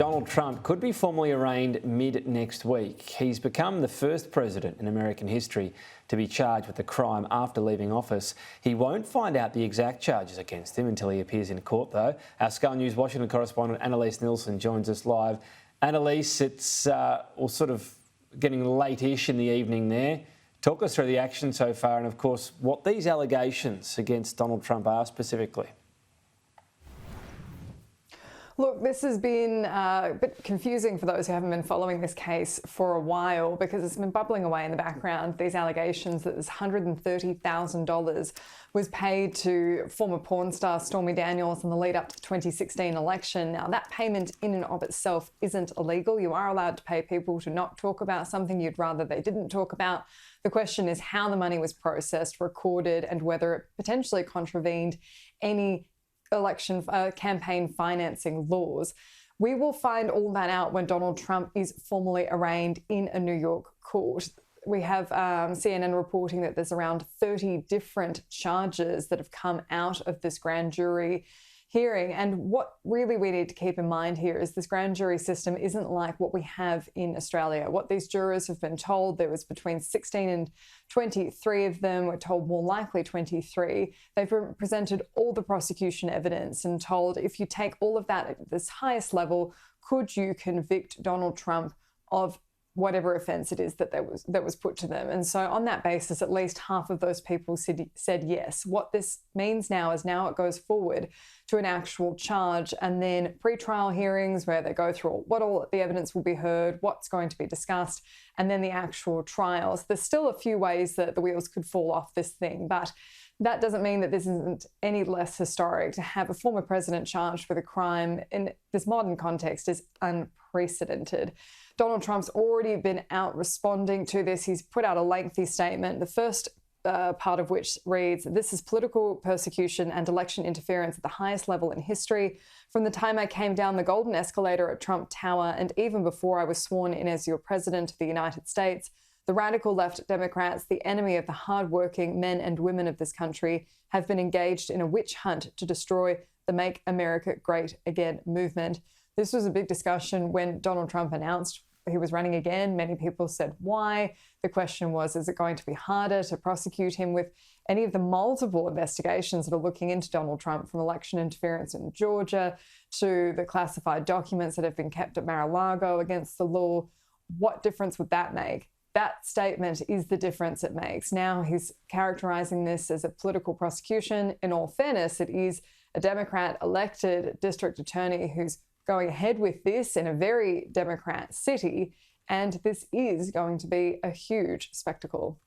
Donald Trump could be formally arraigned mid-next week. He's become the first president in American history to be charged with a crime after leaving office. He won't find out the exact charges against him until he appears in court, though. Our Sky News Washington correspondent Annalise Nielsen joins us live. Annalise, it's sort of getting late-ish in the evening there. Talk us through the action so far and, of course, what these allegations against Donald Trump are specifically. Look, this has been a bit confusing for those who haven't been following this case for a while because it's been bubbling away in the background, these allegations that this $130,000 was paid to former porn star Stormy Daniels in the lead up to the 2016 election. Now, that payment in and of itself isn't illegal. You are allowed to pay people to not talk about something you'd rather they didn't talk about. The question is how the money was processed, recorded, and whether it potentially contravened any election campaign financing laws. We will find all that out when Donald Trump is formally arraigned in a New York court. We have CNN reporting that there's around 30 different charges that have come out of this grand jury hearing. And what really we need to keep in mind here is this grand jury system isn't like what we have in Australia. What these jurors have been told, there was between 16 and 23 of them, were told more likely 23. They've presented all the prosecution evidence and told if you take all of that at this highest level, could you convict Donald Trump of whatever offence it is that was put to them. And so on that basis, at least half of those people said yes. What this means now is now it goes forward to an actual charge and then pre-trial hearings where they go through what all the evidence will be heard, what's going to be discussed, and then the actual trials. There's still a few ways that the wheels could fall off this thing, but that doesn't mean that this isn't any less historic. To have a former president charged with a crime in this modern context is unprecedented. Donald Trump's already been out responding to this. He's put out a lengthy statement, the first part of which reads, "This is political persecution and election interference at the highest level in history. From the time I came down the golden escalator at Trump Tower and even before I was sworn in as your president of the United States, the radical left Democrats, the enemy of the hardworking men and women of this country, have been engaged in a witch hunt to destroy the Make America Great Again movement." This was a big discussion when Donald Trump announced he was running again. Many people said, why? The question was, is it going to be harder to prosecute him with any of the multiple investigations that are looking into Donald Trump, from election interference in Georgia to the classified documents that have been kept at Mar-a-Lago against the law? What difference would that make? That statement is the difference it makes. Now he's characterizing this as a political prosecution. In all fairness, it is a Democrat elected district attorney who's going ahead with this in a very Democrat city, and this is going to be a huge spectacle.